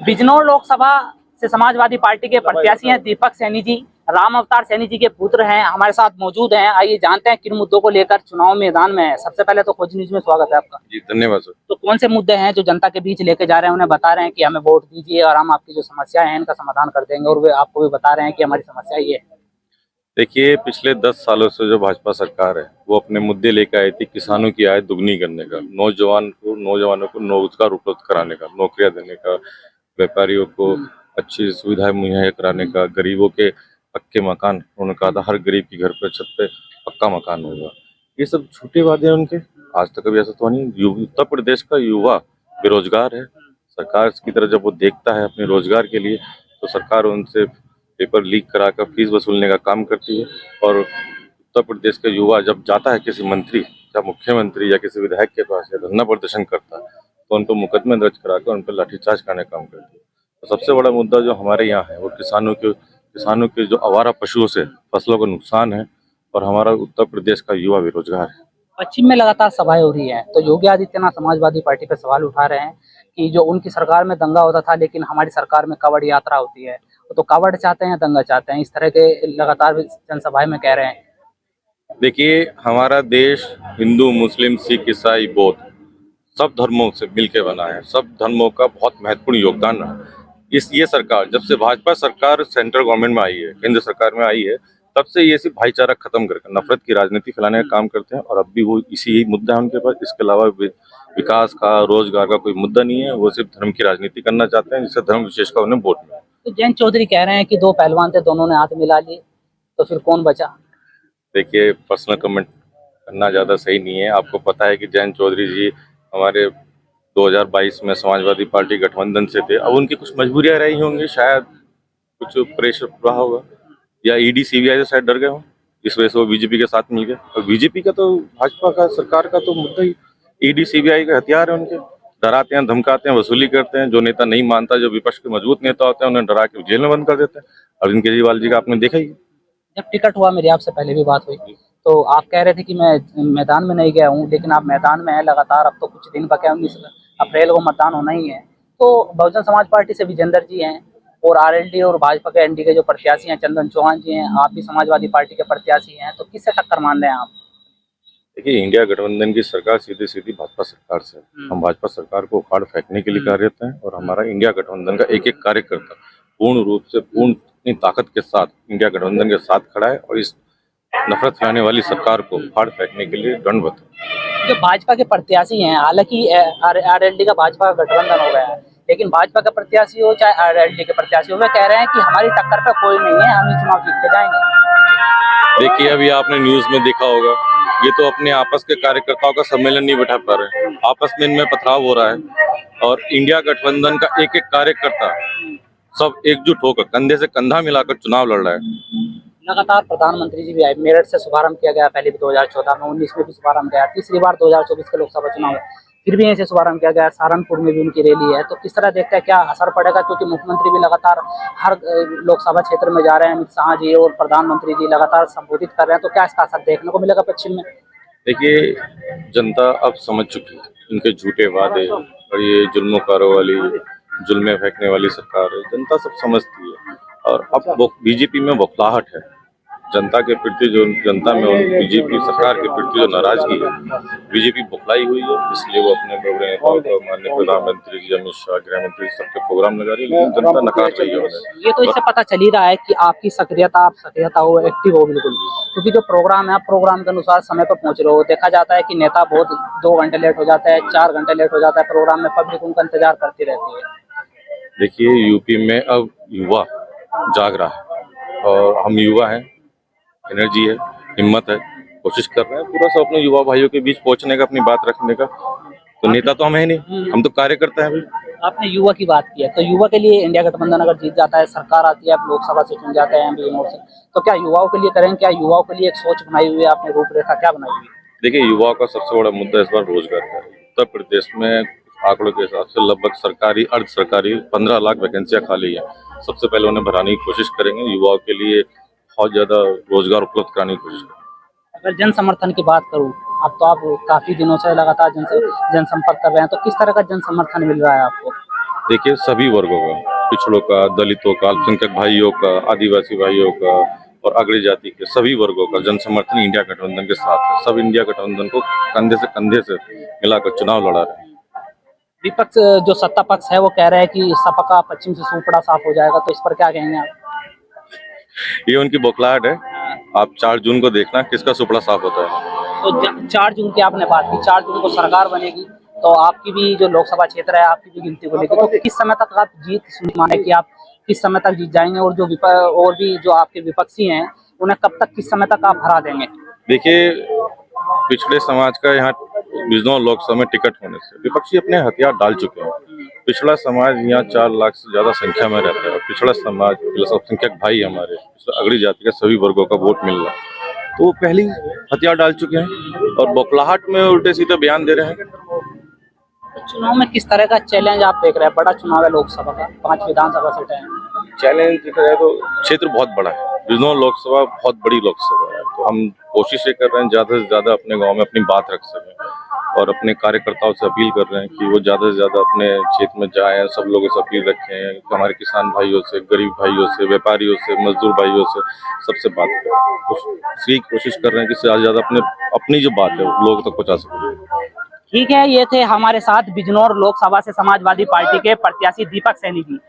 बिजनौर लोकसभा से समाजवादी पार्टी के प्रत्याशी हैं दीपक सैनी जी, राम अवतार सैनी जी के पुत्र हैं, हमारे साथ मौजूद हैं। आइए जानते हैं किन मुद्दों को लेकर चुनाव मैदान में है। सबसे पहले तो खोज न्यूज में स्वागत है आपका। जी धन्यवाद सर। तो कौन से मुद्दे हैं जो जनता के बीच लेके जा रहे हैं, उन्हें बता रहे हैं कि हमें वोट दीजिए और हम आपकी जो समस्याएं हैं इनका समाधान कर देंगे, और वे आपको भी बता रहे हैं कि हमारी समस्या ये है। देखिए, पिछले 10 सालों से जो भाजपा सरकार है वो अपने मुद्दे लेकर आई थी किसानों की आय दुगनी करने का, नौजवानों को रोजगार उपलब्ध कराने का, नौकरियां देने का, व्यापारियों को अच्छी सुविधाएं मुहैया कराने का, गरीबों के पक्के मकान, उन्होंने कहा था हर गरीब के घर पे छत पे पक्का मकान होगा। ये सब झूठे वादे हैं उनके। आज तक कभी ऐसा तो नहीं। उत्तर प्रदेश का युवा बेरोजगार है। सरकार इसकी तरफ जब वो देखता है अपने रोजगार के लिए, तो सरकार उनसे पेपर लीक कराकर फीस वसूलने का काम करती है। और उत्तर प्रदेश का युवा जब जाता है किसी मंत्री या मुख्यमंत्री या किसी विधायक के पास या धरना प्रदर्शन करता है, तो उन पर मुकदमे दर्ज कराकर उन पर लाठीचार्ज करने का काम करती है। तो सबसे बड़ा मुद्दा जो हमारे यहाँ है वो किसानों के जो आवारा पशुओं से फसलों का नुकसान है, और हमारा उत्तर प्रदेश का युवा बेरोजगार है। पश्चिम में लगातार सभाएं हो रही हैं, तो योगी आदित्यनाथ समाजवादी पार्टी पर सवाल उठा रहे हैं कि जो उनकी सरकार में दंगा होता था, लेकिन हमारी सरकार में कावड़ यात्रा होती है। तो कावड़ चाहते हैं, दंगा चाहते हैं, इस तरह के लगातार जनसभाएं में कह रहे हैं। देखिए, हमारा देश हिंदू, मुस्लिम, सिख, ईसाई, बौद्ध सब धर्मों से मिलकर बना है। सब धर्मों का बहुत महत्वपूर्ण योगदान रहा। ये सरकार, जब से भाजपा सरकार सेंट्रल गवर्नमेंट में आई है, केंद्र सरकार में आई है, तब से ये सिर्फ भाईचारा खत्म करके नफरत की राजनीति फैलाने का काम करते हैं। और अब भी वो इसी मुद्दा है उनके पास। इसके अलावा विकास का, रोजगार का कोई मुद्दा नहीं है। वो सिर्फ धर्म की राजनीति करना चाहते हैं, जिससे धर्म विशेष का उन्हें वोट मिले। तो जयंत चौधरी कह रहे हैं कि दो पहलवान थे, दोनों ने हाथ मिला लिए, तो फिर कौन बचा? देखिए, पर्सनल कमेंट करना ज़्यादा सही नहीं है। आपको पता है कि जयंत चौधरी जी हमारे 2022 में समाजवादी पार्टी गठबंधन से थे। अब उनकी कुछ मजबूरियां रही होंगी, शायद कुछ प्रेशर रहा होगा, या ईडी सीबीआई से शायद डर गए हों, इस वजह से वो बीजेपी के साथ मिल गए। और बीजेपी का तो, भाजपा का, सरकार का तो मुद्दा ही ईडी सीबीआई का हथियार है उनके। डराते हैं, धमकाते हैं, वसूली करते हैं। जो नेता नहीं मानता, जो विपक्ष के मजबूत नेता होते हैं, उन्हें डरा के जेल में बंद कर देते हैं। अरविंद केजरीवाल जी का आपने देखा ही। जब टिकट हुआ, मेरी आपसे पहले भी बात हुई, तो आप कह रहे थे कि मैं मैदान में नहीं गया हूँ, लेकिन आप मैदान में हैं लगातार। अब तो कुछ दिन बचे हैं, 19 अप्रैल को मतदान होना ही है। तो बहुजन समाज पार्टी से विजेंद्र जी हैं, और आरएलडी और भाजपा के एनडी के जो प्रत्याशी हैं चंदन चौहान जी हैं, आप भी समाजवादी पार्टी के प्रत्याशी हैं, तो किससे टक्कर मान रहे हैं आप? देखिए, इंडिया गठबंधन की सरकार सीधी सीधी भाजपा सरकार से है। हम भाजपा सरकार को उखाड़ फेंकने के लिए कार्यरत हैं, और हमारा इंडिया गठबंधन का एक एक कार्यकर्ता पूर्ण रूप से, पूर्ण अपनी ताकत के साथ इंडिया गठबंधन के साथ खड़ा है, और इस नफरत फैलाने वाली सरकार को उखाड़ फेंकने के लिए दंडबद्ध है। जो भाजपा के प्रत्याशी हैं, हालांकि आरएलडी का भाजपा का गठबंधन हो गया है, लेकिन भाजपा का प्रत्याशी हो चाहे आरएलडी के प्रत्याशी हो, वे कह रहे हैं कि हमारी टक्कर पे कोई नहीं है, हम ही चुनाव जीत के जाएंगे। देखिए, अभी आपने न्यूज में देखा होगा, ये तो अपने आपस के कार्यकर्ताओं का सम्मेलन नहीं बैठा पा रहे, आपस में इनमें पथराव हो रहा है। और इंडिया गठबंधन का एक एक कार्यकर्ता सब एकजुट होकर कंधे से कंधा मिलाकर चुनाव लड़ रहा है। लगातार प्रधानमंत्री जी भी आए, मेरठ से शुभारंभ किया गया, पहले भी 2014 में, 19 में भी शुभारंभ किया, तीसरी बार 2024 के लोकसभा चुनाव है, फिर भी ऐसे शुभारंभ किया गया। सहारनपुर में भी उनकी रैली है, तो किस तरह देखते हैं, क्या असर पड़ेगा? क्योंकि मुख्यमंत्री भी लगातार हर लोकसभा क्षेत्र में जा रहे हैं, अमित शाह जी और प्रधानमंत्री जी लगातार संबोधित कर रहे हैं, तो क्या इसका असर देखने को मिलेगा पश्चिम में? देखिए, जनता अब समझ चुकी है इनके झूठे वादे और ये जुल्मों वाली, जुल्में फेंकने वाली सरकार है। जनता सब समझती है, और अब बीजेपी में बौखलाहट है। जनता के प्रति जो, जनता में बीजेपी सरकार के प्रति जो नाराजगी है, बीजेपी बौखलाई हुई है। इसलिए वो अपने बड़े नेताओं को, माननीय प्रधानमंत्री जी, अमित शाह, गृह मंत्री, सबके प्रोग्राम लगा रही है, लेकिन जनता नकार रही है उन्हें। ये तो इससे पता चल ही रहा है कि आपकी सक्रियता, आप सक्रियता हो, एक्टिव हो बिल्कुल, क्योंकि जो प्रोग्राम है, आप प्रोग्राम के अनुसार समय पर पहुंच रहे हो। देखा जाता है कि नेता बहुत 2 घंटे लेट हो जाता है, 4 घंटे लेट हो जाता है प्रोग्राम में, पब्लिक उनका इंतजार करती रहती है। देखिए, यूपी में अब युवा जाग रहा है, और हम युवा हैं, एनर्जी है, हिम्मत है, कोशिश कर रहे हैं पूरा सब अपने युवा भाइयों के बीच पहुंचने का, अपनी बात रखने का। तो नेता तो हम है नहीं, हम तो कार्यकर्ता हैं भाई। आपने युवा की बात की है, तो युवा के लिए इंडिया गठबंधन अगर जीत जाता है, सरकार आती है, आप लोकसभा से चुन जाते हैं बिजनौर से, तो क्या युवाओं के लिए करें? क्या युवाओं के लिए एक सोच बनाई हुई है आपने, रूपरेखा क्या बनाई हुई है? देखिए, युवाओं का सबसे बड़ा मुद्दा इस बार रोजगार का है। उत्तर प्रदेश में आंकड़ों के हिसाब से लगभग सरकारी, अर्ध सरकारी 15 लाख वैकेंसियां खाली है। सबसे पहले उन्हें भराने की कोशिश करेंगे, युवाओं के लिए बहुत ज्यादा रोजगार उपलब्ध कराने की कोशिश करेंगे। अगर जन समर्थन की बात करूं, अब तो आप काफी दिनों से लगातार जनसंपर्क कर रहे हैं, तो किस तरह का जन समर्थन मिल रहा है आपको? देखिए सभी वर्गों का, पिछड़ों का, दलितों का, अल्पसंख्यक भाइयों का, आदिवासी भाइयों का और अग्र जाति के सभी वर्गों का जन समर्थन इंडिया गठबंधन के साथ है। सब इंडिया गठबंधन को कंधे से मिलाकर चुनाव लड़ा रहे हैं। विपक्ष जो सत्ता पक्ष है वो कह रहा है कि सपा का पश्चिम से सूपड़ा साफ हो जाएगा, तो इस पर क्या कहेंगे आप? ये उनकी बौखलाहट है। आप 4 जून को देखना किसका सुपड़ा साफ होता है। तो 4 जून की आपने बात की, 4 जून को सरकार बनेगी, तो आपकी भी जो लोकसभा क्षेत्र है आपकी भी गिनती होगी, तो किस समय तक आप जीत माने कि आप किस समय तक जीत जाएंगे, और और भी जो आपके विपक्षी हैं उन्हें कब तक किस समय तक आप हरा देंगे? देखिए पिछड़े समाज का यहाँ बिजनौर लोकसभा में टिकट होने से विपक्षी अपने हथियार डाल चुके हैं। पिछड़ा समाज यहाँ 4 लाख से ज्यादा संख्या में रहता है। पिछड़ा समाज प्लस अल्पसंख्यक भाई हमारे अगड़ी जाति के सभी वर्गों का वोट मिल रहा है, तो वो पहले ही हथियार डाल चुके हैं और बौखलाहट में उल्टे सीधे बयान दे रहे हैं। तो चुनाव में किस तरह का चैलेंज आप देख रहे हैं? बड़ा चुनाव है लोकसभा का, 5 विधानसभा सीटें हैं। चैलेंज देखा जाए तो क्षेत्र बहुत बड़ा है। बिजनौर लोकसभा बहुत बड़ी लोकसभा है, तो हम कोशिश ये कर रहे हैं ज्यादा से ज्यादा अपने गांव में अपनी बात रख सकें और अपने कार्यकर्ताओं से अपील कर रहे हैं कि वो ज्यादा से ज्यादा अपने क्षेत्र में जाएं, सब लोगों से अपील रखें, हमारे किसान भाइयों से, गरीब भाइयों से, व्यापारियों से, मजदूर भाइयों से सबसे बात करें। कोशिश कर रहे हैं कि ज्यादा से ज्यादा अपनी जो बात है वो लोगों तक पहुंचा सकें। ठीक है, ये थे हमारे साथ बिजनौर लोकसभा से समाजवादी पार्टी के प्रत्याशी दीपक सैनी जी।